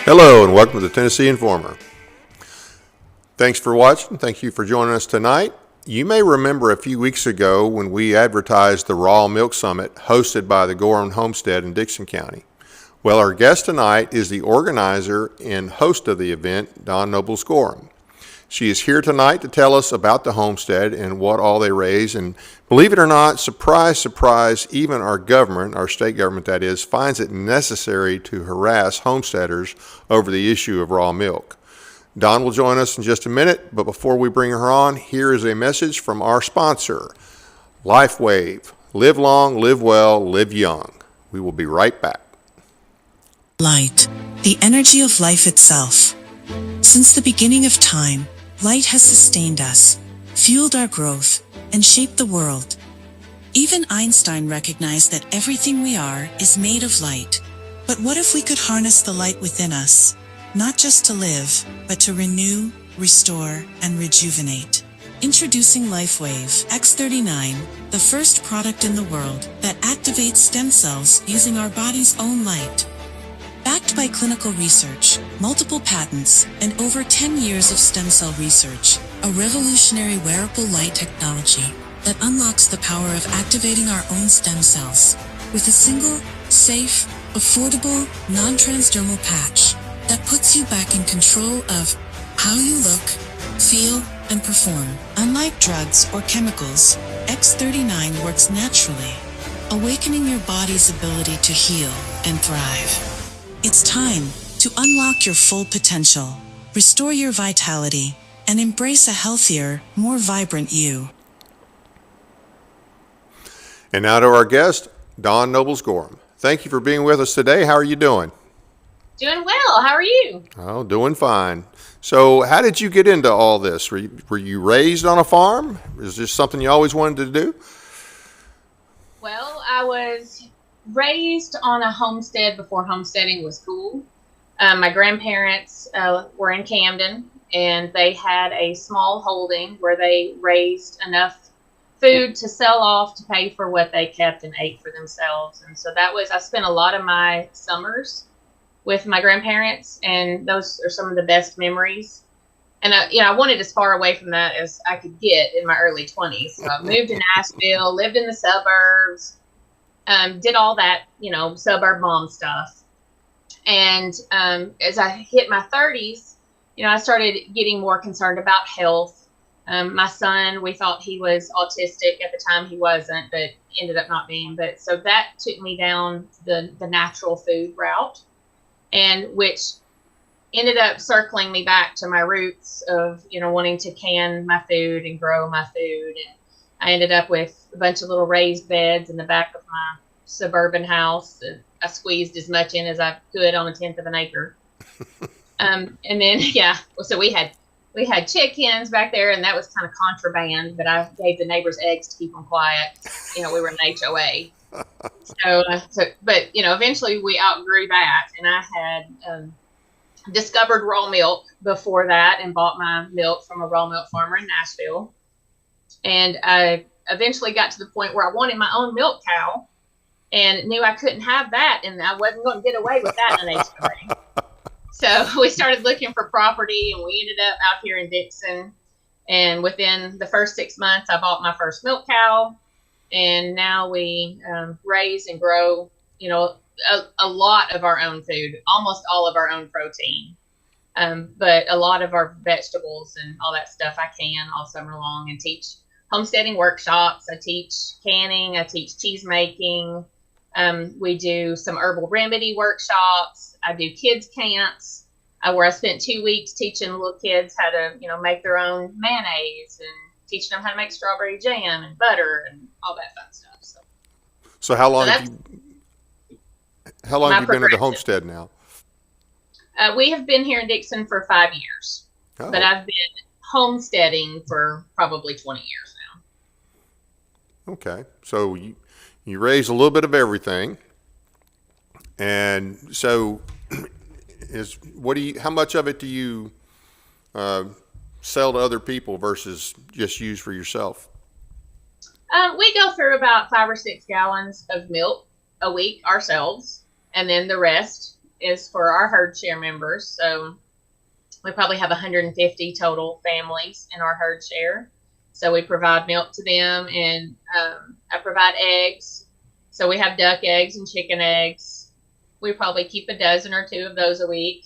Hello and welcome to the Tennessee Informer. Thanks for watching. Thank you for joining us tonight. You may remember a few weeks ago when we advertised the Raw Milk Summit hosted by the Gorham Homestead in Dickson County. Well, our guest tonight is the organizer and host of the event, Dawn Gorham. She is here tonight to tell us about the homestead and what all they raise. And believe it or not, surprise, surprise, even our government, our state government that is, finds it necessary to harass homesteaders over the issue of raw milk. Dawn will join us in just a minute, but before we bring her on, here is a message from our sponsor, LifeWave. Live long, live well, live young. We will be right back. Light, the energy of life itself. Since the beginning of time, light has sustained us, fueled our growth, and shaped the world. Even Einstein recognized that everything we are is made of light. But what if we could harness the light within us, not just to live, but to renew, restore, and rejuvenate? Introducing LifeWave X39, the first product in the world that activates stem cells using our body's own light. Backed by clinical research, multiple patents, and over 10 years of stem cell research, a revolutionary wearable light technology that unlocks the power of activating our own stem cells with a single, safe, affordable, non-transdermal patch that puts you back in control of how you look, feel, and perform. Unlike drugs or chemicals, X39 works naturally, awakening your body's ability to heal and thrive. It's time to unlock your full potential, restore your vitality, and embrace a healthier, more vibrant you. And now to our guest, Dawn Gorham. Thank you for being with us today. How are you doing? Doing well. How are you? Oh, doing fine. So how did you get into all this? Were you raised on a farm? Is this something you always wanted to do? Well, I was raised on a homestead before homesteading was cool. My grandparents were in Camden, and they had a small holding where they raised enough food to sell off to pay for what they kept and ate for themselves. And so I spent a lot of my summers with my grandparents, and those are some of the best memories. And I wanted as far away from that as I could get in my early 20s. So I moved to Nashville, lived in the suburbs, did all that, suburb mom stuff. And as I hit my 30s, I started getting more concerned about health. My son, we thought he was autistic at the time. He wasn't, but ended up not being. But so that took me down the natural food route, and which ended up circling me back to my roots of, wanting to can my food and grow my food. And I ended up with a bunch of little raised beds in the back of my suburban house. I squeezed as much in as I could on 1/10 of an acre. And then, so we had chickens back there, and that was kind of contraband, but I gave the neighbors eggs to keep them quiet. We were an HOA. But eventually we outgrew that, and I had discovered raw milk before that and bought my milk from a raw milk farmer in Nashville. And I eventually got to the point where I wanted my own milk cow and knew I couldn't have that, and I wasn't going to get away with that in an HOA. So we started looking for property, and we ended up out here in Dickson. And within the first 6 months, I bought my first milk cow. And now we raise and grow, a lot of our own food, almost all of our own protein, but a lot of our vegetables and all that stuff I can all summer long, and teach homesteading workshops. I teach canning. I teach cheese making. We do some herbal remedy workshops. I do kids camps where I spent 2 weeks teaching little kids how to, make their own mayonnaise, and teaching them how to make strawberry jam and butter and all that fun stuff. So how long have you been at the homestead now? We have been here in Dickson for 5 years, but I've been homesteading for probably 20 years now. Okay. So you raise a little bit of everything. And so how much of it do you sell to other people versus just use for yourself? We go through about 5 or 6 gallons of milk a week ourselves, and then the rest is for our herd share members. So we probably have 150 total families in our herd share. So we provide milk to them, and I provide eggs. So we have duck eggs and chicken eggs. We probably keep a dozen or two of those a week.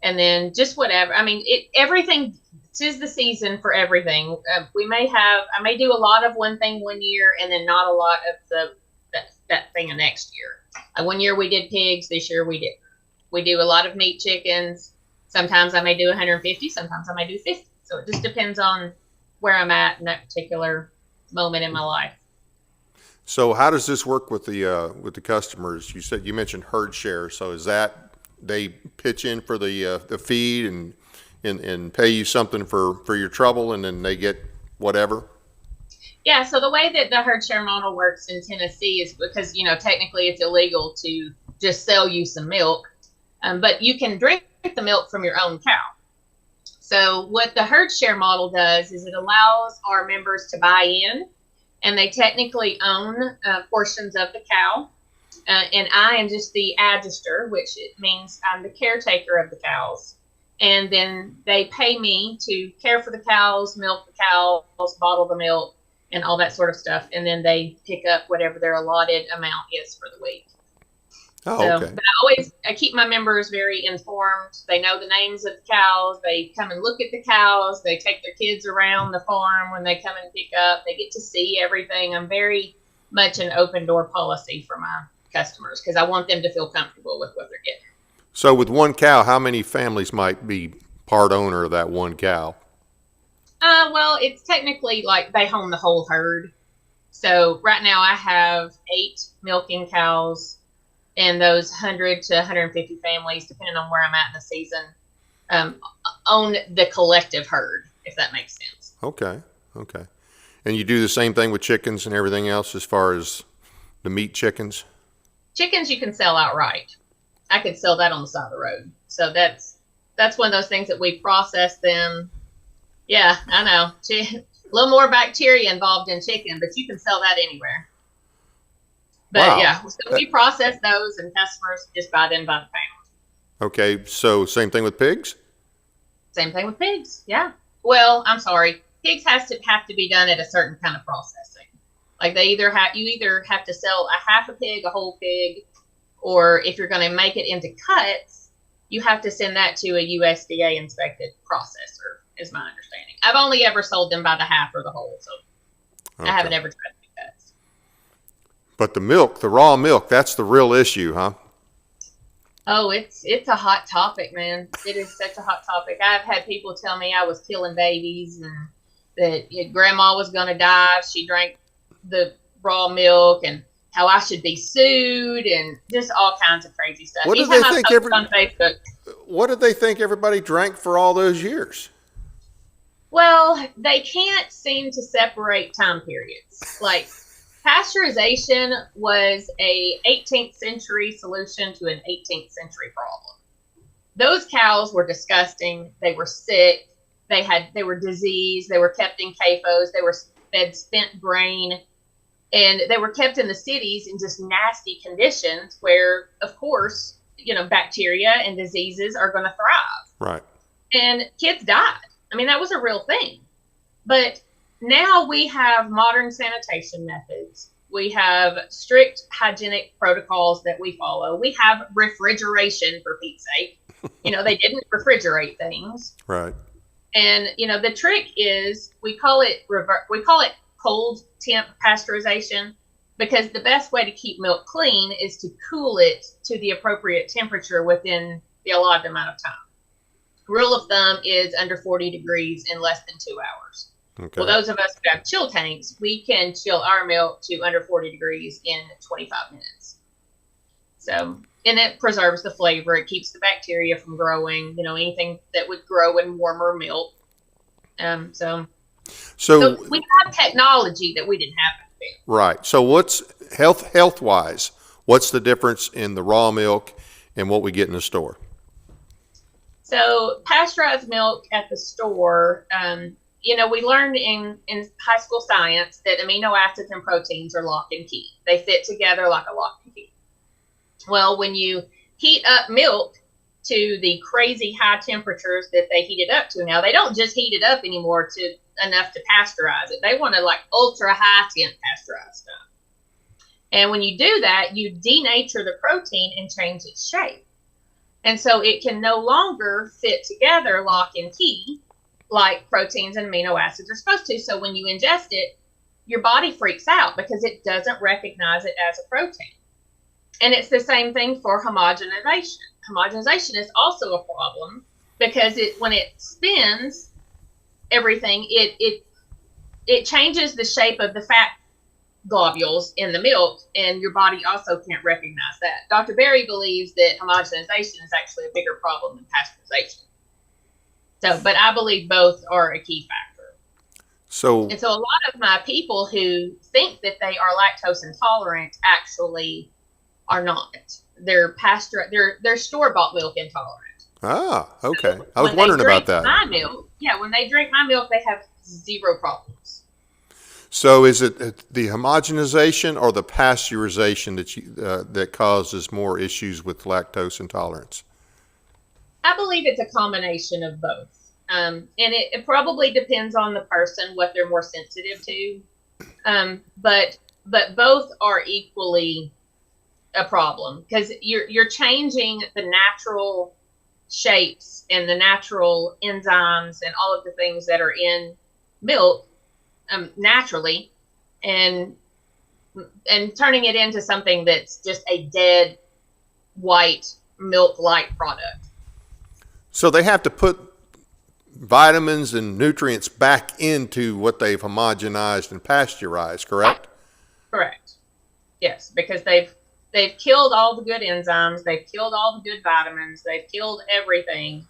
And then just whatever. I mean, everything. Tis the season for everything. I may do a lot of one thing one year, and then not a lot of that thing the next year. One year we did pigs. This year we didn't. We do a lot of meat chickens. Sometimes I may do 150. Sometimes I may do 50. So it just depends on where I'm at in that particular moment in my life. So how does this work with the customers? You mentioned herd share. So is that they pitch in for the feed and pay you something for your trouble, and then they get whatever? Yeah, so the way that the herd share model works in Tennessee is because, technically it's illegal to just sell you some milk, but you can drink the milk from your own cow. So what the herd share model does is it allows our members to buy in, and they technically own portions of the cow. And I am just the adjuster, which it means I'm the caretaker of the cows. And then they pay me to care for the cows, milk the cows, bottle the milk, and all that sort of stuff. And then they pick up whatever their allotted amount is for the week. Oh, so, okay. But I keep my members very informed. They know the names of the cows. They come and look at the cows. They take their kids around the farm when they come and pick up. They get to see everything. I'm very much an open door policy for my customers because I want them to feel comfortable with what they're getting. So with one cow, how many families might be part owner of that one cow? Well, it's technically like they own the whole herd. So right now I have 8 milking cows, and those 100 to 150 families, depending on where I'm at in the season, own the collective herd, if that makes sense. Okay. And you do the same thing with chickens and everything else as far as the meat chickens? Chickens you can sell outright. I could sell that on the side of the road. So that's one of those things that we process them. Yeah, I know. A little more bacteria involved in chicken, but you can sell that anywhere. But wow. Yeah, so we process those, and customers just buy them by the pound. Okay, so same thing with pigs? Same thing with pigs. Yeah. Well, I'm sorry. Pigs have to be done at a certain kind of processing. Like you either have to sell a half a pig, a whole pig, or if you're going to make it into cuts, you have to send that to a USDA inspected processor, is my understanding. I've only ever sold them by the half or the whole, so okay. I haven't ever tried to make cuts. But the milk, the raw milk, that's the real issue, huh? Oh, it's a hot topic, man. It is such a hot topic. I've had people tell me I was killing babies and that grandma was going to die if she drank the raw milk, and how I should be sued, and just all kinds of crazy stuff. What did they think on Facebook. What did they think everybody drank for all those years? Well, they can't seem to separate time periods. Like, pasteurization was a 18th century solution to an 18th century problem. Those cows were disgusting. They were sick. They were diseased. They were kept in CAFOs. They were fed spent grain. And they were kept in the cities in just nasty conditions where, of course, bacteria and diseases are going to thrive. Right. And kids died. I mean, that was a real thing. But now we have modern sanitation methods. We have strict hygienic protocols that we follow. We have refrigeration, for Pete's sake. They didn't refrigerate things. Right. And, the trick is we call it cold temp pasteurization, because the best way to keep milk clean is to cool it to the appropriate temperature within the allotted amount of time. Rule of thumb is under 40 degrees in less than 2 hours. Okay. Well, those of us who have chill tanks, we can chill our milk to under 40 degrees in 25 minutes. So, and it preserves the flavor. It keeps the bacteria from growing, anything that would grow in warmer milk. So we have technology that we didn't have back then. Right. So what's health wise, what's the difference in the raw milk and what we get in the store? So pasteurized milk at the store, we learned in high school science that amino acids and proteins are lock and key. They fit together like a lock and key. Well, when you heat up milk to the crazy high temperatures that they heat it up to. Now, they don't just heat it up anymore to enough to pasteurize it. They want to like ultra high temp pasteurize stuff. And when you do that, you denature the protein and change its shape. And so it can no longer fit together, lock and key, like proteins and amino acids are supposed to. So when you ingest it, your body freaks out because it doesn't recognize it as a protein. And it's the same thing for homogenization. Homogenization is also a problem because when it spins everything, it changes the shape of the fat globules in the milk, and your body also can't recognize that. Dr. Berry believes that homogenization is actually a bigger problem than pasteurization. So, but I believe both are a key factor. And so a lot of my people who think that they are lactose intolerant actually are not. They're store-bought milk intolerant. Ah, okay. So I was wondering about that. When they drink my milk, they have zero problems. So is it the homogenization or the pasteurization that causes more issues with lactose intolerance? I believe it's a combination of both. And it probably depends on the person, what they're more sensitive to. But both are equally a problem because you're changing the natural shapes and the natural enzymes and all of the things that are in milk naturally, and turning it into something that's just a dead white milk-like product. So they have to put vitamins and nutrients back into what they've homogenized and pasteurized, correct? Correct. Yes, because they've killed all the good enzymes, they've killed all the good vitamins, they've killed everything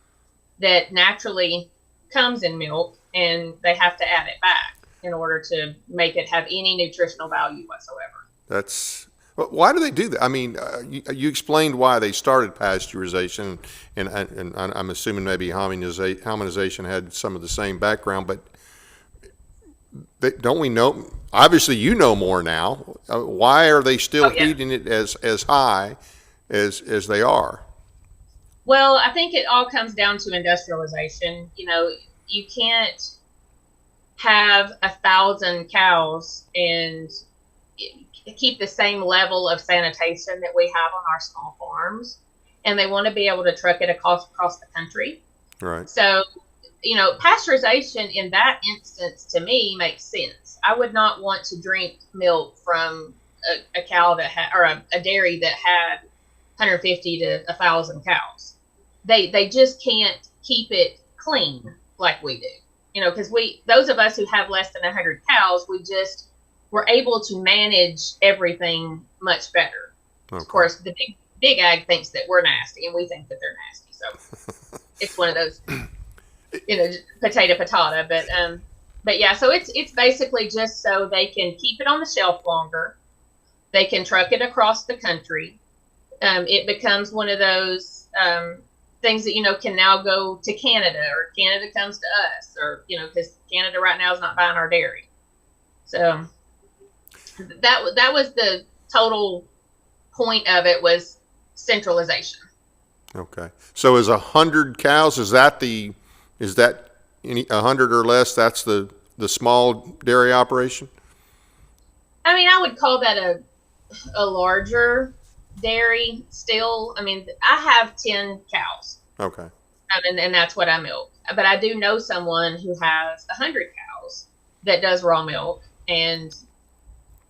that naturally comes in milk, and they have to add it back in order to make it have any nutritional value whatsoever. Why do they do that? I mean, you explained why they started pasteurization, and I'm assuming maybe homogenization had some of the same background, but don't we know? Obviously, you know more now. Why are they still heating it as high as they are? Well, I think it all comes down to industrialization. You know, you can't have 1,000 cows and keep the same level of sanitation that we have on our small farms, and they want to be able to truck it across the country. Right. So, you know, pasteurization in that instance to me makes sense. I would not want to drink milk from a cow that had, or a dairy that had 150 to 1,000 cows. They just can't keep it clean like we do. You know, because those of us who have less than 100 cows, we're able to manage everything much better. Okay. Of course, the big ag thinks that we're nasty, and we think that they're nasty. So it's one of those, you know, potato. But yeah, so it's basically just so they can keep it on the shelf longer. They can truck it across the country. It becomes one of those things that, you know, can now go to Canada, or Canada comes to us, or, you know, because Canada right now is not buying our dairy. So that was the total point of it, was centralization. Okay. So is 100 cows, is that any 100 or less, that's the small dairy operation? I mean, I would call that a larger dairy still. I mean, I have 10 cows. Okay. And that's what I milk. But I do know someone who has 100 cows that does raw milk, and,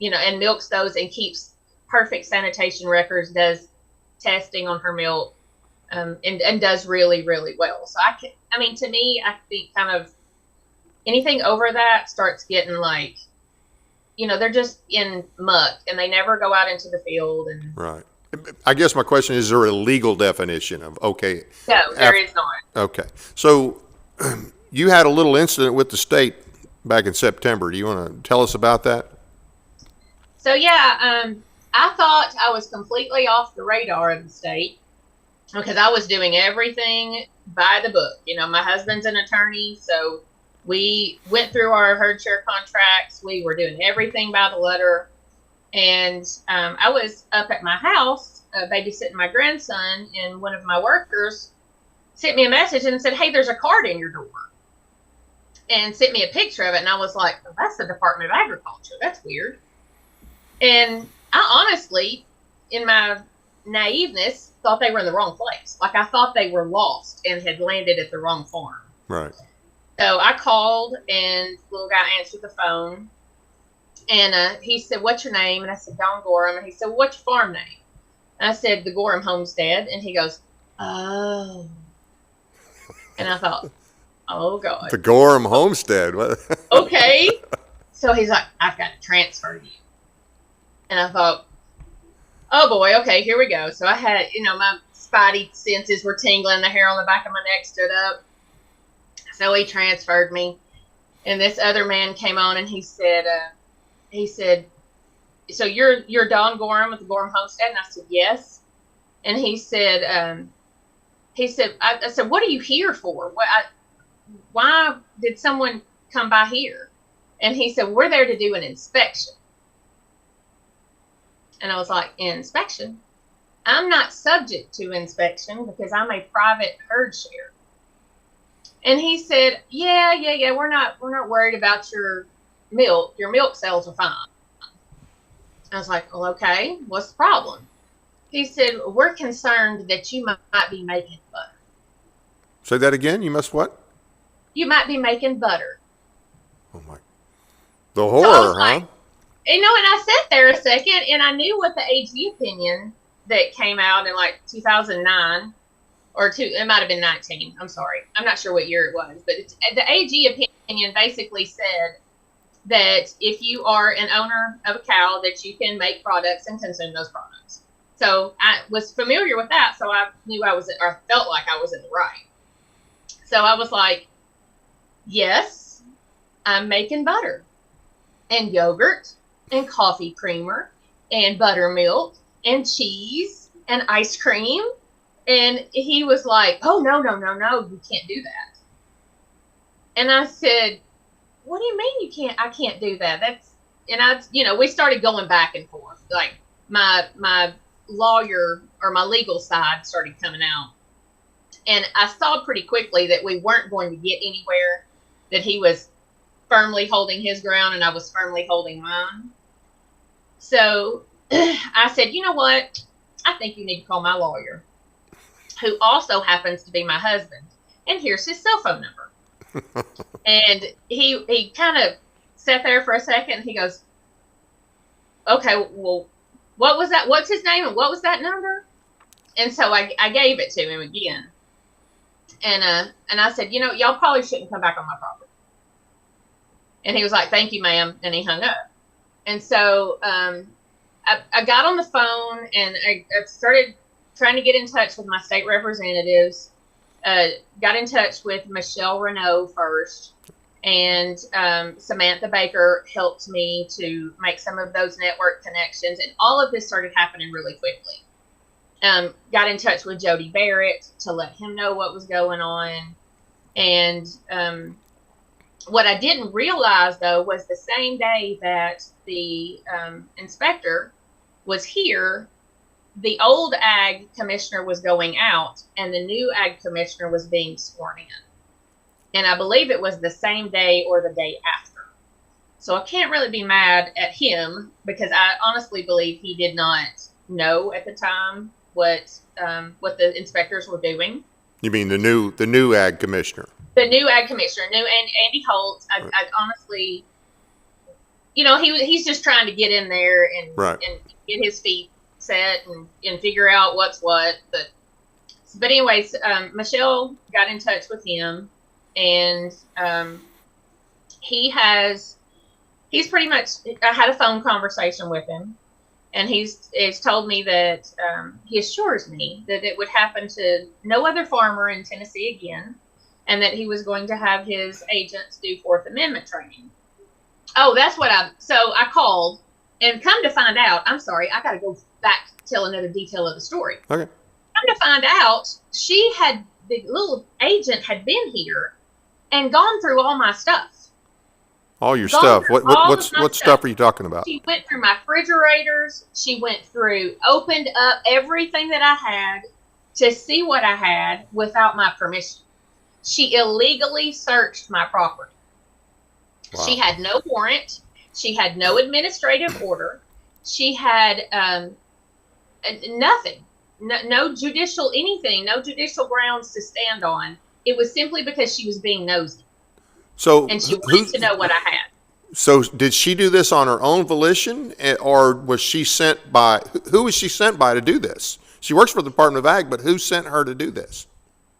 you know, and milks those and keeps perfect sanitation records, does testing on her milk, and does really, really well. So I mean, to me, I think kind of anything over that starts getting like, you know, they're just in muck and they never go out into the field. And right. I guess my question is there a legal definition of okay? No, there is not. Okay. So you had a little incident with the state back in September. Do you want to tell us about that? So yeah, I thought I was completely off the radar of the state because I was doing everything by the book. You know, my husband's an attorney, so we went through our herd share contracts. We were doing everything by the letter. And I was up at my house babysitting my grandson, and one of my workers sent me a message and said, "Hey, there's a card in your door," and sent me a picture of it. And I was like, "Oh, that's the Department of Agriculture. That's weird." And I honestly, in my naiveness, thought they were in the wrong place. Like, I thought they were lost and had landed at the wrong farm. Right. So I called, and the little guy answered the phone. And he said, "What's your name?" And I said, "Dawn Gorham." And he said, "What's your farm name?" And I said, "The Gorham Homestead." And he goes, "Oh." And I thought, oh, God. The Gorham Homestead. Okay. So he's like, "I've got to transfer you." And I thought, oh, boy, okay, here we go. So I had, my spidey senses were tingling. The hair on the back of my neck stood up. So he transferred me. And this other man came on, and he said, "So you're Dawn Gorham with the Gorham Homestead?" And I said, "Yes." And he said, I said, "What are you here for? Why did someone come by here?" And he said, "We're there to do an inspection." And I was like, "Inspection? I'm not subject to inspection because I'm a private herd share." And he said, yeah, we're not worried about your milk. Your milk sales are fine." I was like, "Well, okay, what's the problem?" He said, "We're concerned that you might be making butter." Say that again. You must what? You might be making butter. Oh, my. The horror, huh? Like, and I sat there a second, and I knew what the AG opinion that came out in like 2009 or it might have been 19. I'm sorry. I'm not sure what year it was, but the AG opinion basically said that if you are an owner of a cow, that you can make products and consume those products. So I was familiar with that, so I knew or felt like I was in the right. So I was like, yes, I'm making butter and yogurt and coffee creamer and buttermilk and cheese and ice cream. And he was like, "Oh, no, you can't do that." And I said, "What do you mean you can't? I can't do that." We started going back and forth. Like, my lawyer or my legal side started coming out. And I saw pretty quickly that we weren't going to get anywhere, that he was firmly holding his ground and I was firmly holding mine. So I said, "You know what? I think you need to call my lawyer, who also happens to be my husband. And here's his cell phone number." And he kind of sat there for a second, and he goes, "Okay, well, what was that? What's his name? And what was that number?" And so I gave it to him again. And I said, "Y'all probably shouldn't come back on my property." And he was like, "Thank you, ma'am." And he hung up. And so I got on the phone, and I started trying to get in touch with my state representatives. Got in touch with Michelle Renault first, and Samantha Baker helped me to make some of those network connections, and all of this started happening really quickly. Got in touch with Jody Barrett to let him know what was going on, and what I didn't realize, though, was the same day that the inspector was here, the old ag commissioner was going out, and the new ag commissioner was being sworn in. And I believe it was the same day or the day after. So I can't really be mad at him, because I honestly believe he did not know at the time what the inspectors were doing. You mean the new ag commissioner? The new ag commissioner, and Andy Holt. I honestly, he's just trying to get in there and get his feet set and figure out what's what. But anyways, Michelle got in touch with him, and he's pretty much, I had a phone conversation with him, and he's told me that he assures me that it would happen to no other farmer in Tennessee again, and that he was going to have his agents do Fourth Amendment training. Oh, that's what so I called, and come to find out, I'm sorry, I got to go back to tell another detail of the story. Okay. Come to find out, the little agent had been here and gone through all my stuff. All your Gone stuff. through all of my What stuff are you talking about? She went through my refrigerators. She went through, opened up everything that I had to see what I had without my permission. She illegally searched my property. Wow. She had no warrant. She had no administrative order. She had nothing, no judicial anything, no judicial grounds to stand on. It was simply because she was being nosy. So And she wanted to know what I had. So did she do this on her own volition, or was she sent by, who was she sent by to do this? She works for the Department of Ag, but who sent her to do this?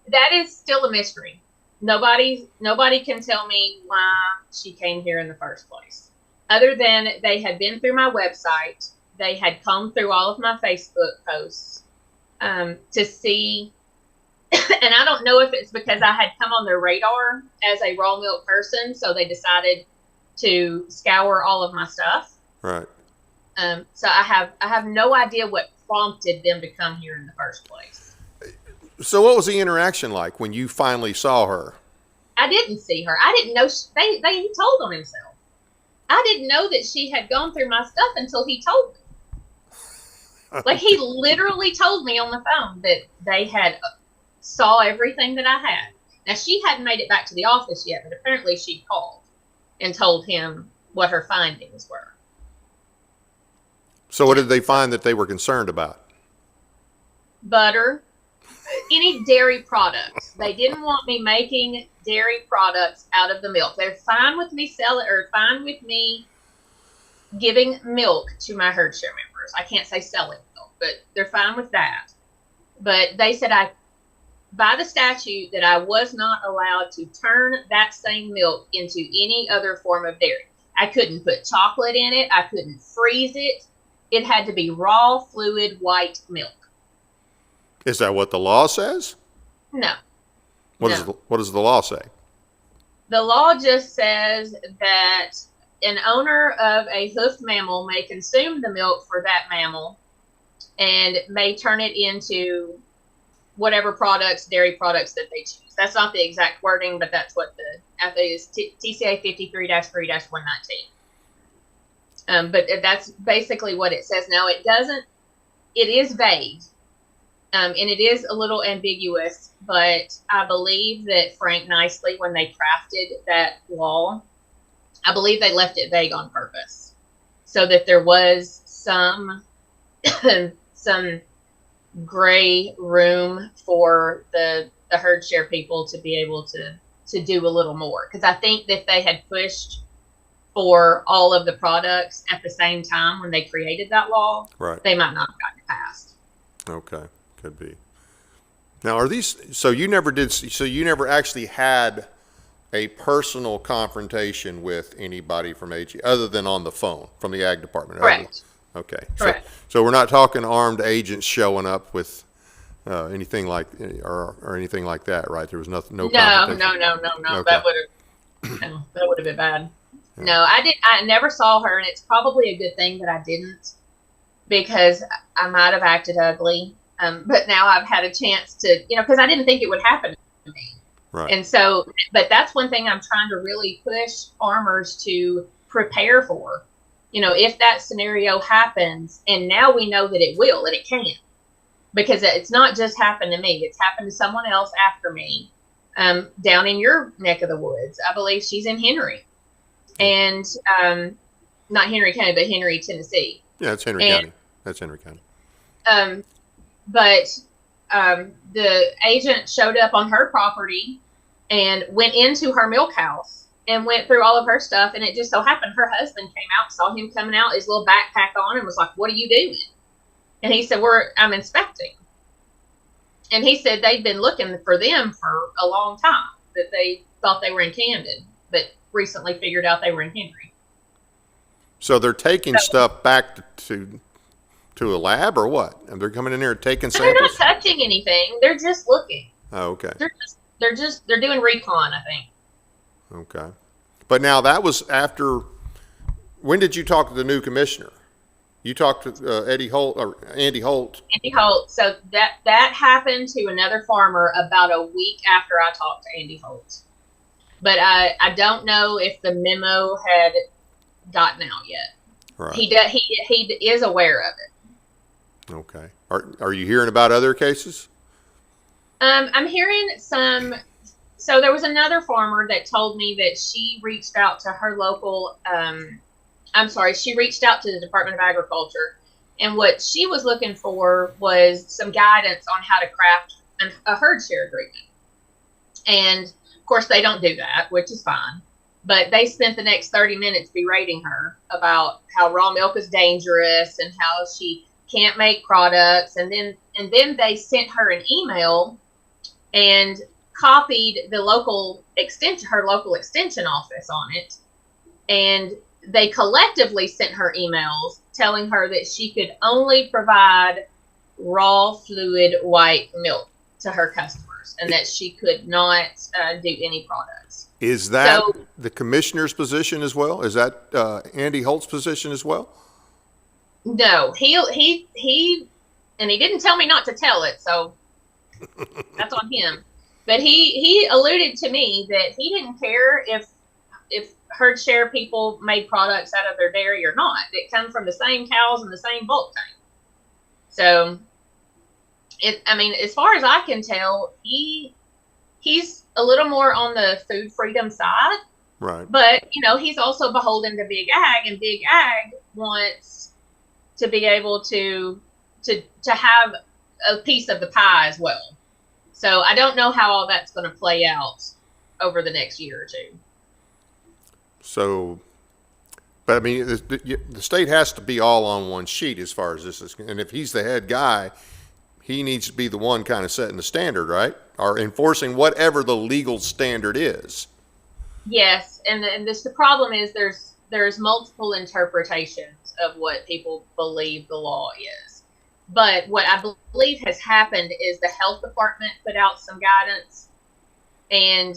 That is still a mystery. Nobody can tell me why she came here in the first place. Other than they had been through my website, they had combed through all of my Facebook posts to see, and I don't know if it's because I had come on their radar as a raw milk person, so they decided to scour all of my stuff. Right. So I have no idea what prompted them to come here in the first place. So what was the interaction like when you finally saw her? I didn't see her. I didn't know he told on himself. I didn't know that she had gone through my stuff until he told me. Like, he literally told me on the phone that they had saw everything that I had. Now, she hadn't made it back to the office yet, but apparently she called and told him what her findings were. So what did they find that they were concerned about? Butter, any dairy products. They didn't want me making dairy products out of the milk. They're fine with me fine with me giving milk to my herd share members. I can't say selling milk, but they're fine with that. But they said by the statute that I was not allowed to turn that same milk into any other form of dairy. I couldn't put chocolate in it. I couldn't freeze it. It had to be raw, fluid, white milk. Is that what the law says? No. What does the law say? The law just says that an owner of a hoofed mammal may consume the milk for that mammal and may turn it into whatever products, dairy products that they choose. That's not the exact wording, but that's what I think is TCA 53-3-119. But that's basically what it says. Now, it is vague. And it is a little ambiguous, but I believe that Frank Nicely, when they crafted that law, I believe they left it vague on purpose so that there was some gray room for the herd share people to be able to do a little more. Because I think that if they had pushed for all of the products at the same time when they created that law, right, they might not have gotten it passed. Okay. Could be. Now, so you never actually had a personal confrontation with anybody from AG other than on the phone from the Ag Department? Correct. Okay. Correct. So we're not talking armed agents showing up with anything like or anything like that, right? There was no confrontation. No. Okay. That would have been bad. Yeah. No, I never saw her, and it's probably a good thing that I didn't, because I might have acted ugly. But now I've had a chance to, because I didn't think it would happen to me. Right. And so, but that's one thing I'm trying to really push farmers to prepare for. If that scenario happens, and now we know that it will, and it can, because it's not just happened to me. It's happened to someone else after me, down in your neck of the woods. I believe she's in Henry, and not Henry County, but Henry, Tennessee. Yeah, it's Henry County. That's Henry County. But the agent showed up on her property and went into her milk house and went through all of her stuff. And it just so happened her husband came out, saw him coming out, his little backpack on, and was like, "What are you doing?" And he said, "I'm inspecting." And he said they'd been looking for them for a long time, that they thought they were in Camden, but recently figured out they were in Henry. So they're taking stuff back to a lab or what? And they're coming in here and taking samples? They're not touching anything. They're just looking. Oh, okay. They're doing recon, I think. Okay. But now that was after, when did you talk to the new commissioner? You talked to Andy Holt. Andy Holt. So that happened to another farmer about a week after I talked to Andy Holt. but I don't know if the memo had gotten out yet. Right. He is aware of it. Okay. Are you hearing about other cases? I'm hearing some. So there was another farmer that told me that she reached out to her local. She reached out to the Department of Agriculture, and what she was looking for was some guidance on how to craft a herd share agreement. And of course, they don't do that, which is fine. But they spent the next 30 minutes berating her about how raw milk is dangerous and how she can't make products. And then they sent her an email and copied her local extension office on it. And they collectively sent her emails telling her that she could only provide raw fluid white milk to her customers and that she could not do any products. Is that the commissioner's position as well? Is that Andy Holt's position as well? No, he and he didn't tell me not to tell it, so that's on him. But he alluded to me that he didn't care if herd share people made products out of their dairy or not. It come from the same cows and the same bulk tank. So, as far as I can tell, he's a little more on the food freedom side. Right. But, he's also beholden to Big Ag, and Big Ag wants to be able to have a piece of the pie as well. So I don't know how all that's going to play out over the next year or two. So, but the state has to be all on one sheet as far as this is, and if he's the head guy, he needs to be the one kind of setting the standard, right? Or enforcing whatever the legal standard is. Yes, and the problem is there's multiple interpretations of what people believe the law is. But what I believe has happened is the health department put out some guidance, and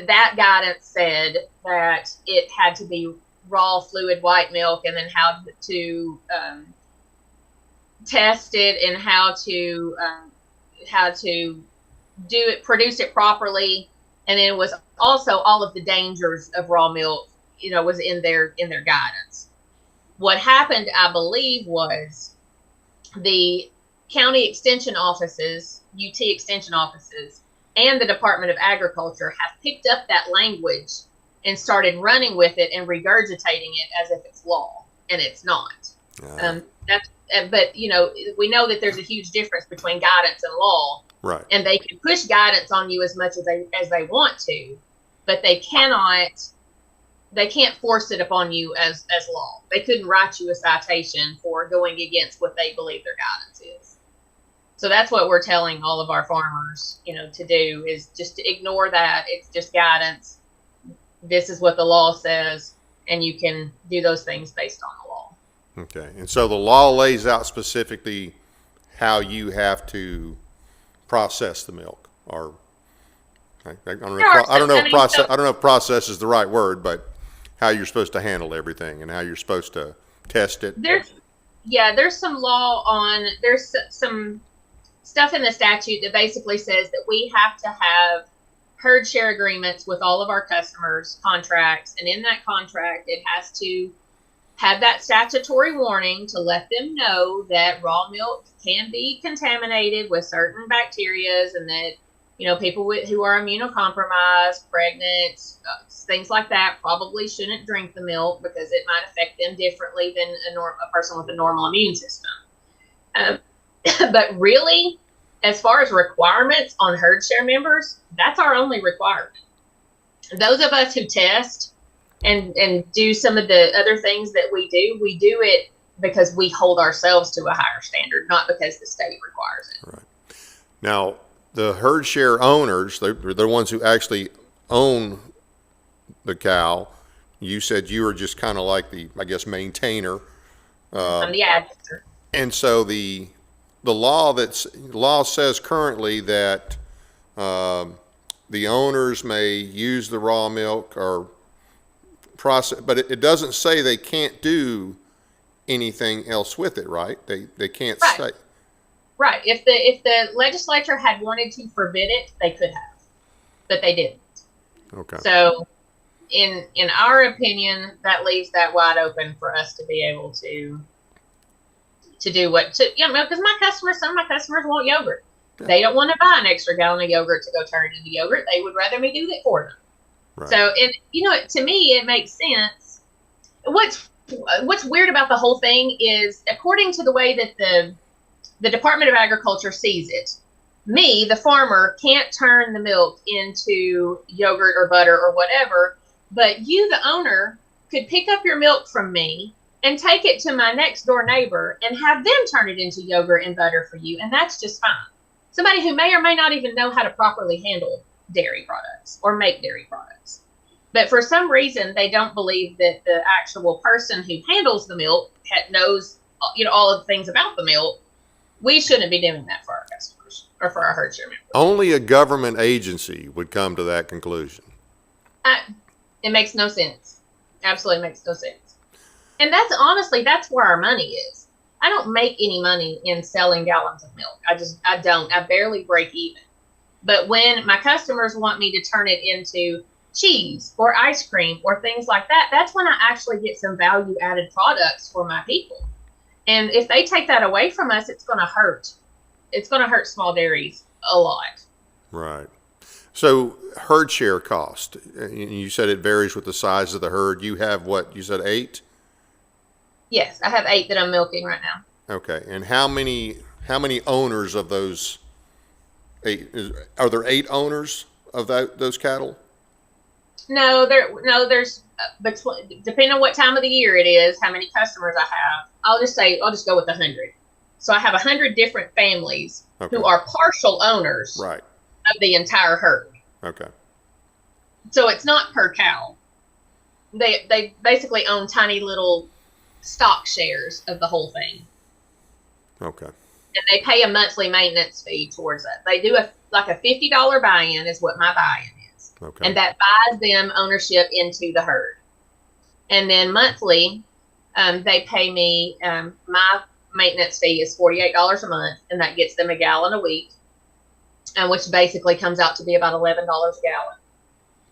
that guidance said that it had to be raw fluid white milk, and then how to test it and how to do it, produce it properly, and then it was also all of the dangers of raw milk, was in their guidance. What happened, I believe, was the county extension offices, UT extension offices, and the Department of Agriculture have picked up that language and started running with it and regurgitating it as if it's law, and it's not. But we know that there's a huge difference between guidance and law. Right. And they can push guidance on you as much as they want to, but they can't force it upon you as law. They couldn't write you a citation for going against what they believe their guidance is. So that's what we're telling all of our farmers, to do, is just to ignore that. It's just guidance. This is what the law says, and you can do those things based on the law. Okay. And so the law lays out specifically how you have to process the milk, or I don't know if process is the right word, but how you're supposed to handle everything and how you're supposed to test it. There's some there's some stuff in the statute that basically says that we have to have herd share agreements with all of our customers, contracts, and in that contract it has to have that statutory warning to let them know that raw milk can be contaminated with certain bacterias, and that people who are immunocompromised, pregnant, things like that probably shouldn't drink the milk because it might affect them differently than a person with a normal immune system. But really, as far as requirements on herd share members, that's our only requirement. Those of us who test and do some of the other things that we do it because we hold ourselves to a higher standard, not because the state requires it. Right. Now, the herd share owners, they're the ones who actually own the cow. You said you were just kind of like the, maintainer. I'm the adjuster. And so the law says currently that the owners may use the raw milk or process, but it doesn't say they can't do anything else with it, right? They can't say. Right. If the legislature had wanted to forbid it, they could have, but they didn't. Okay. So in our opinion, that leaves that wide open for us to be able to do because some of my customers want yogurt. Yeah. They don't want to buy an extra gallon of yogurt to go turn it into yogurt. They would rather me do that for them. Right. So, and to me, it makes sense. What's weird about the whole thing is, according to the way that the Department of Agriculture sees it, me, the farmer, can't turn the milk into yogurt or butter or whatever, but you, the owner, could pick up your milk from me and take it to my next door neighbor and have them turn it into yogurt and butter for you, and that's just fine. Somebody who may or may not even know how to properly handle dairy products or make dairy products. But for some reason, they don't believe that the actual person who handles the milk knows, all of the things about the milk. We shouldn't be doing that for our customers or for our herd share members. Only a government agency would come to that conclusion. It makes no sense. Absolutely makes no sense. And that's where our money is. I don't make any money in selling gallons of milk. I don't. I barely break even. But when my customers want me to turn it into cheese or ice cream or things like that, that's when I actually get some value added products for my people. And if they take that away from us, it's going to hurt. It's going to hurt small dairies a lot. Right. So herd share cost, you said it varies with the size of the herd. You have what? You said 8? Yes, I have 8 that I'm milking right now. Okay. And how many owners of those 8? Are there 8 owners of those cattle? No, there's depending on what time of the year it is, how many customers I have. I'll just go with 100. So I have 100 different families who are partial owners of the entire herd. Okay. So it's not per cow. They basically own tiny little stock shares of the whole thing. Okay. And they pay a monthly maintenance fee towards that. They do a $50 buy-in is what my buy-in is. Okay. And that buys them ownership into the herd. And then monthly, they pay me, my maintenance fee is $48 a month, and that gets them a gallon a week, which basically comes out to be about $11 a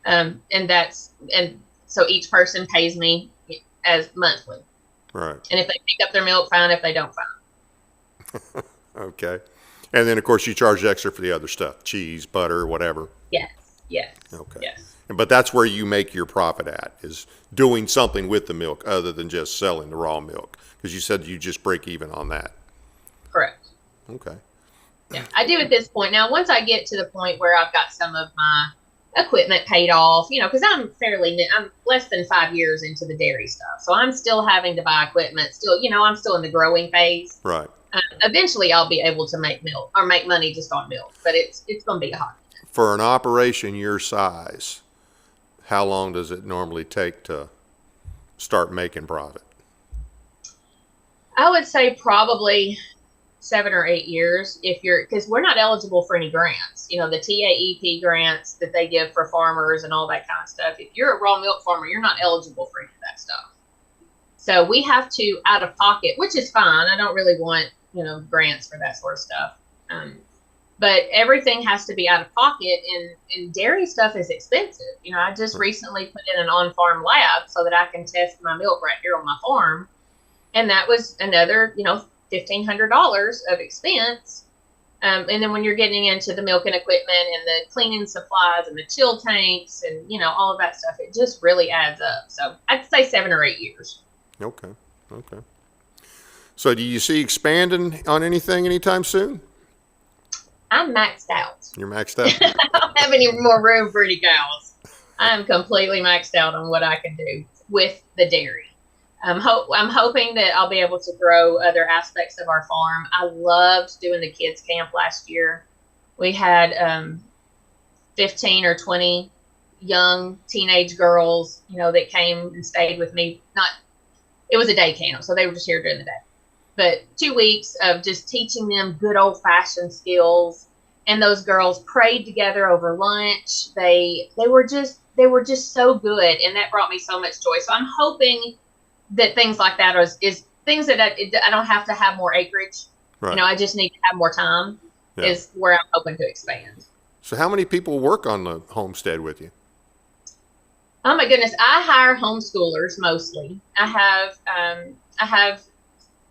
gallon. And so each person pays me as monthly. Right. And if they pick up their milk, fine. If they don't, fine. Okay. And then, of course, you charge extra for the other stuff, cheese, butter, whatever. Yes. Okay. Yes. But that's where you make your profit at, is doing something with the milk other than just selling the raw milk, because you said you just break even on that. Correct. Okay. Yeah, I do at this point. Now, once I get to the point where I've got some of my equipment paid off, because I'm less than 5 years into the dairy stuff. So I'm still having to buy equipment. Still, I'm still in the growing phase. Right. Eventually I'll be able to make milk or make money just on milk, but it's going to be hard. For an operation your size, how long does it normally take to start making profit? I would say probably 7 or 8 years because we're not eligible for any grants. The TAEP grants that they give for farmers and all that kind of stuff. If you're a raw milk farmer, you're not eligible for any of that stuff. So we have to out of pocket, which is fine. I don't really want, grants for that sort of stuff. But everything has to be out of pocket, and dairy stuff is expensive. I just recently put in an on-farm lab so that I can test my milk right here on my farm. And that was another, $1,500 of expense. And then when you're getting into the milking equipment and the cleaning supplies and the chill tanks and, all of that stuff, it just really adds up. So I'd say 7 or 8 years. Okay. So do you see expanding on anything anytime soon? I'm maxed out. You're maxed out? I don't have any more room for any cows. I'm completely maxed out on what I can do with the dairy. I'm hoping that I'll be able to grow other aspects of our farm. I loved doing the kids camp last year. We had 15 or 20 young teenage girls, that came and stayed with me. It was a day camp, so they were just here during the day. But 2 weeks of just teaching them good old-fashioned skills, and those girls prayed together over lunch. They were just so good, and that brought me so much joy. So I'm hoping that things like that is things that I don't have to have more acreage. Right. I just need to have more time. Yeah. Is where I'm hoping to expand. So how many people work on the homestead with you? Oh my goodness, I hire homeschoolers mostly. I have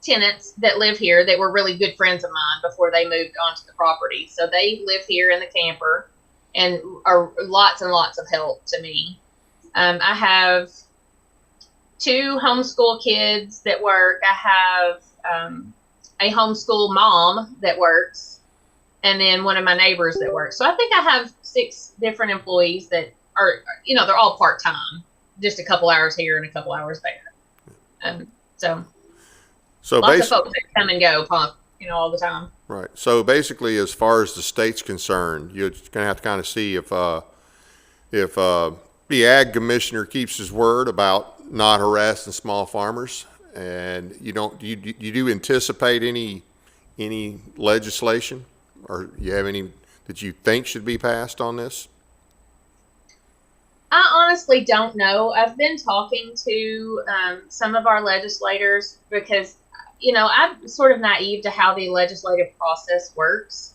tenants that live here that were really good friends of mine before they moved onto the property. So they live here in the camper and are lots and lots of help to me. I have two homeschool kids that work. I have a homeschool mom that works, and then one of my neighbors that works. So I think I have 6 different employees that are, they're all part-time, just a couple hours here and a couple hours there. So lots of folks that come and go, all the time. Right. So basically, as far as the state's concerned, you're going to have to kind of see if the ag commissioner keeps his word about not harassing small farmers, and you do anticipate any legislation, or you have any that you think should be passed on this? I honestly don't know. I've been talking to some of our legislators because, I'm sort of naive to how the legislative process works.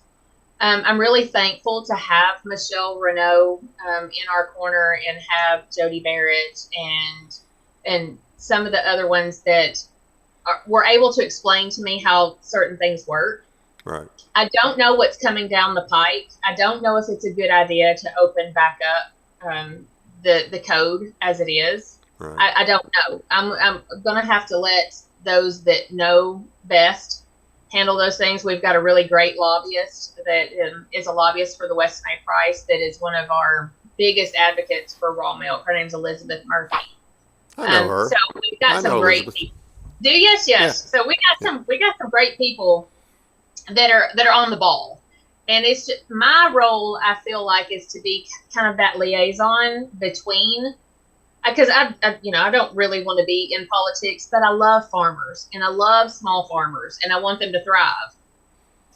I'm really thankful to have Michelle Renault in our corner, and have Jody Barrett and some of the other ones that were able to explain to me how certain things work. Right. I don't know what's coming down the pike. I don't know if it's a good idea to open back up the code as it is. Right. I don't know. I'm going to have to let those that know best handle those things. We've got a really great lobbyist that is a lobbyist for the Weston A. Price that is one of our biggest advocates for raw milk. Her name's Elizabeth Murphy. I know her. So we've got some great people. Do you? Yes. Yeah. So we got some great people that are on the ball. And it's just, my role, I feel like, is to be kind of that liaison between, because I don't really want to be in politics, but I love farmers and I love small farmers and I want them to thrive.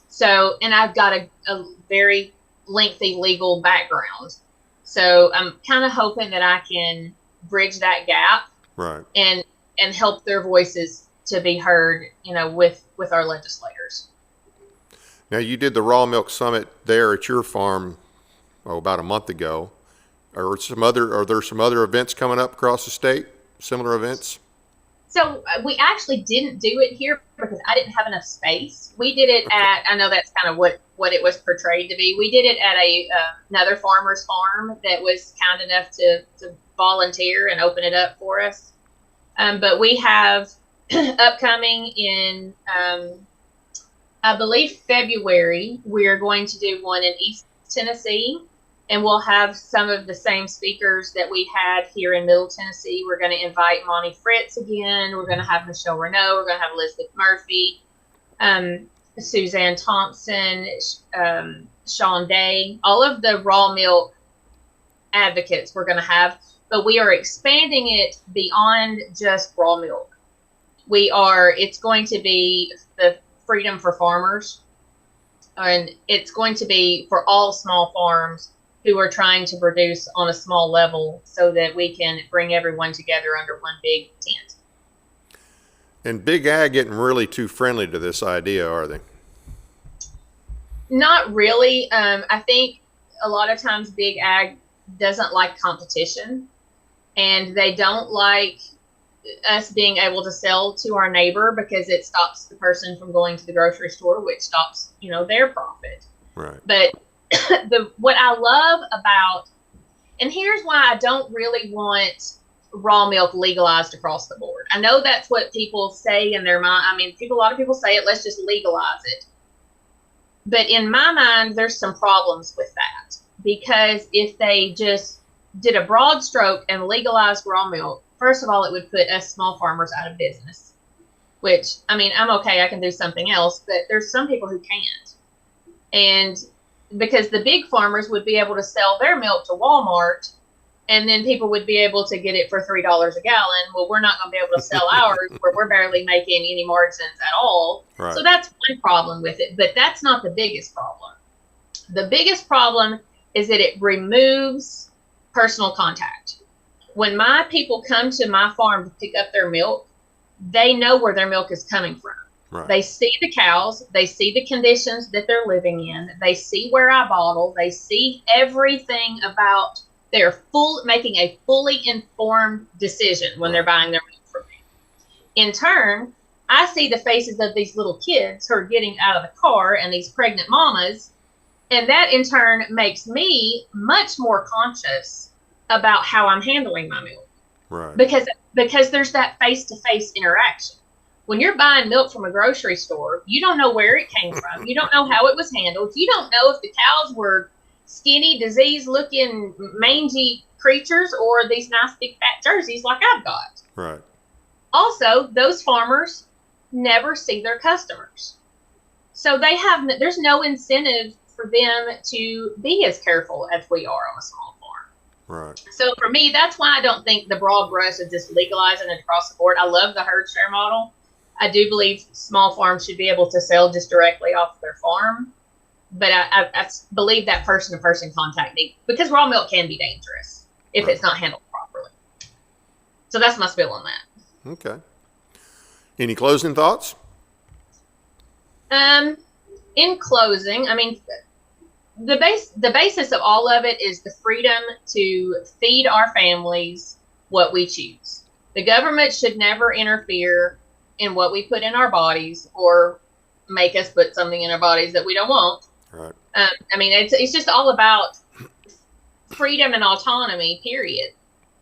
So, and I've got a very lengthy legal background. So I'm kind of hoping that I can bridge that gap, right, and help their voices to be heard, with our legislators. Now, you did the Raw Milk Summit there at your farm about a month ago. Are there some other events coming up across the state, similar events? So we actually didn't do it here because I didn't have enough space. We did it at, I know that's kind of what it was portrayed to be. We did it at another farmer's farm that was kind enough to volunteer and open it up for us. But we have upcoming in, I believe February, we're going to do one in East Tennessee, and we'll have some of the same speakers that we had here in Middle Tennessee. We're going to invite Monty Fritz again. We're going to have Michelle Renault. We're going to have Elizabeth Murphy, Suzanne Thompson, Sean Day, all of the raw milk advocates we're going to have, but we are expanding it beyond just raw milk. It's going to be the Freedom for Farmers, and it's going to be for all small farms who are trying to produce on a small level so that we can bring everyone together under one big tent. And Big Ag getting really too friendly to this idea, are they? Not really. I think a lot of times Big Ag doesn't like competition, and they don't like us being able to sell to our neighbor because it stops the person from going to the grocery store, which stops, their profit. Right. But what I love about, and here's why I don't really want raw milk legalized across the board. I know that's what people say in their mind. I mean, a lot of people say it, let's just legalize it. But in my mind, there's some problems with that, because if they just did a broad stroke and legalized raw milk, first of all, it would put us small farmers out of business, which, I mean, I'm okay, I can do something else, but there's some people who can't. And because the big farmers would be able to sell their milk to Walmart, and then people would be able to get it for $3 a gallon. Well, we're not going to be able to sell ours where we're barely making any margins at all. Right. So that's one problem with it, but that's not the biggest problem. The biggest problem is that it removes personal contact. When my people come to my farm to pick up their milk, they know where their milk is coming from. Right. They see the cows. They see the conditions that they're living in. They see where I bottle. They see everything about They're making a fully informed decision when they're buying their milk from me. In turn, I see the faces of these little kids who are getting out of the car and these pregnant mamas, and that in turn makes me much more conscious about how I'm handling my milk. Right. Because there's that face-to-face interaction. When you're buying milk from a grocery store, you don't know where it came from. You don't know how it was handled. You don't know if the cows were skinny, disease-looking, mangy creatures or these nice big fat jerseys like I've got. Right. Also, those farmers never see their customers. So there's no incentive for them to be as careful as we are on a small farm. Right. So for me, that's why I don't think the broad brush of just legalizing it across the board. I love the herd share model. I do believe small farms should be able to sell just directly off their farm. But I believe that person-to-person contact because raw milk can be dangerous if it's not handled properly. So that's my spill on that. Okay. Any closing thoughts? In closing, I mean, the basis of all of it is the freedom to feed our families what we choose. The government should never interfere in what we put in our bodies or make us put something in our bodies that we don't want. Right. I mean, it's just all about freedom and autonomy, period.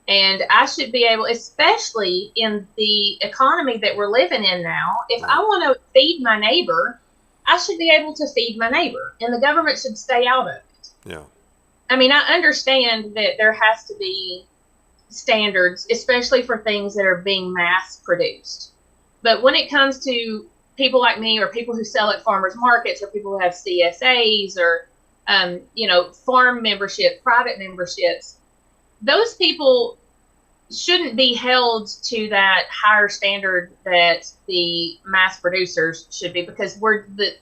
And I should be able, especially in the economy that we're living in now, if I want to feed my neighbor, I should be able to feed my neighbor, and the government should stay out of it. Yeah. I mean, I understand that there has to be standards, especially for things that are being mass produced. But when it comes to people like me or people who sell at farmers markets or people who have CSAs or, farm membership, private memberships, those people shouldn't be held to that higher standard that the mass producers should be, because the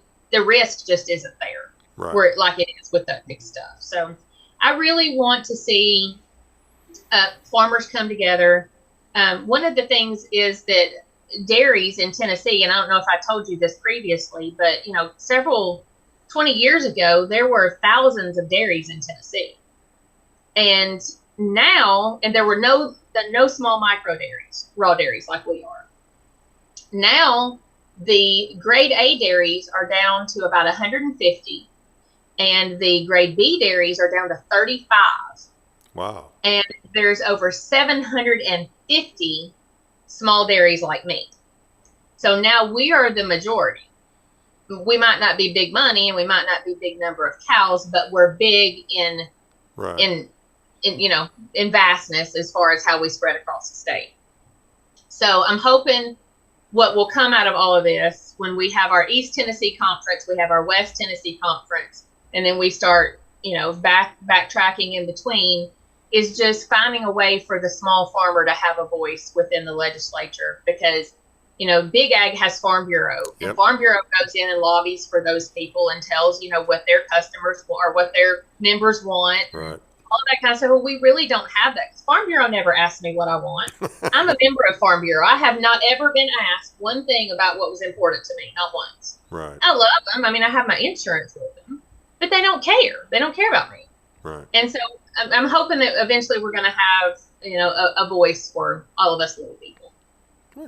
risk just isn't there. Right. Where like it is with that big stuff. So I really want to see farmers come together. One of the things is that dairies in Tennessee, and I don't know if I told you this previously, but 20 years ago, there were thousands of dairies in Tennessee. And now, and there were no small micro dairies, raw dairies like we are. Now, the grade A dairies are down to about 150, and the grade B dairies are down to 35. Wow. And there's over 750 small dairies like me. So now we are the majority. We might not be big money and we might not be big number of cows, but we're big in vastness as far as how we spread across the state. So I'm hoping what will come out of all of this when we have our East Tennessee conference, we have our West Tennessee conference, and then we start, backtracking in between, is just finding a way for the small farmer to have a voice within the legislature, because, Big Ag has Farm Bureau, and Farm Bureau goes in and lobbies for those people and tells, what their customers or what their members want. Right. All that kind of stuff. Well, we really don't have that, because Farm Bureau never asked me what I want. I'm a member of Farm Bureau. I have not ever been asked one thing about what was important to me, not once. Right. I love them. I mean, I have my insurance with them, but they don't care. They don't care about me. Right. And so I'm hoping that eventually we're going to have, a voice for all of us little people. Yeah.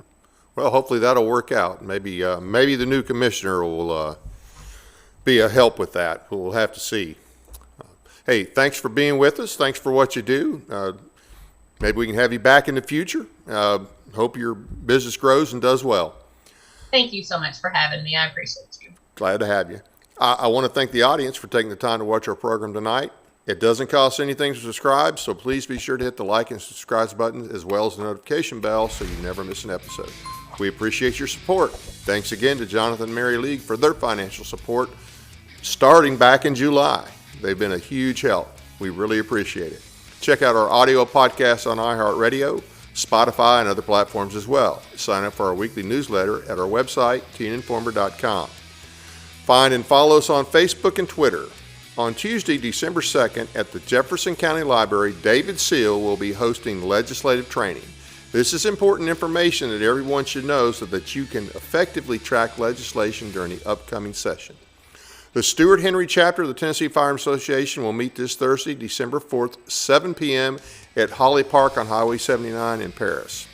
Well, hopefully that'll work out. Maybe the new commissioner will be a help with that. We'll have to see. Hey, thanks for being with us. Thanks for what you do. Maybe we can have you back in the future. Hope your business grows and does well. Thank you so much for having me. I appreciate you. Glad to have you. I want to thank the audience for taking the time to watch our program tonight. It doesn't cost anything to subscribe, so please be sure to hit the like and subscribe button as well as the notification bell so you never miss an episode. We appreciate your support. Thanks again to Jonathan and Mary League for their financial support starting back in July. They've been a huge help. We really appreciate it. Check out our audio podcasts on iHeartRadio, Spotify, and other platforms as well. Sign up for our weekly newsletter at our website, teeninformer.com. Find and follow us on Facebook and Twitter. On Tuesday, December 2nd, at the Jefferson County Library, David Seal will be hosting legislative training. This is important information that everyone should know so that you can effectively track legislation during the upcoming session. The Stuart Henry chapter of the Tennessee Firearms Association will meet this Thursday, December 4th, 7 p.m. at Holly Park on Highway 79 in Paris.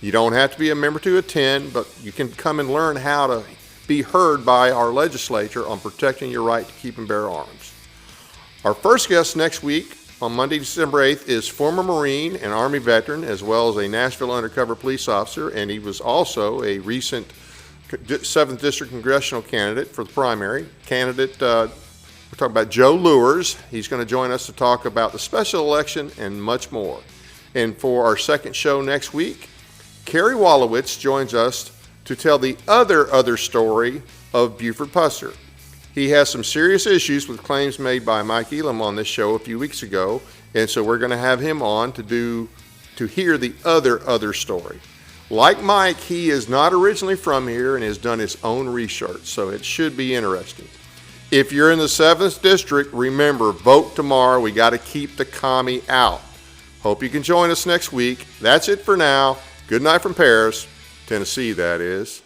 You don't have to be a member to attend, but you can come and learn how to be heard by our legislature on protecting your right to keep and bear arms. Our first guest next week on Monday, December 8th is former Marine and Army veteran, as well as a Nashville undercover police officer, and he was also a recent 7th District Congressional candidate for the primary. We're talking about Joe Lewers. He's going to join us to talk about the special election and much more. And for our second show next week, Kerry Wallowitz joins us to tell the other story of Buford Pusser. He has some serious issues with claims made by Mike Elam on this show a few weeks ago, and so we're going to have him on to hear the other story. Like Mike, he is not originally from here and has done his own research, so it should be interesting. If you're in the 7th District, remember, vote tomorrow. We got to keep the commie out. Hope you can join us next week. That's it for now. Good night from Paris, Tennessee, that is.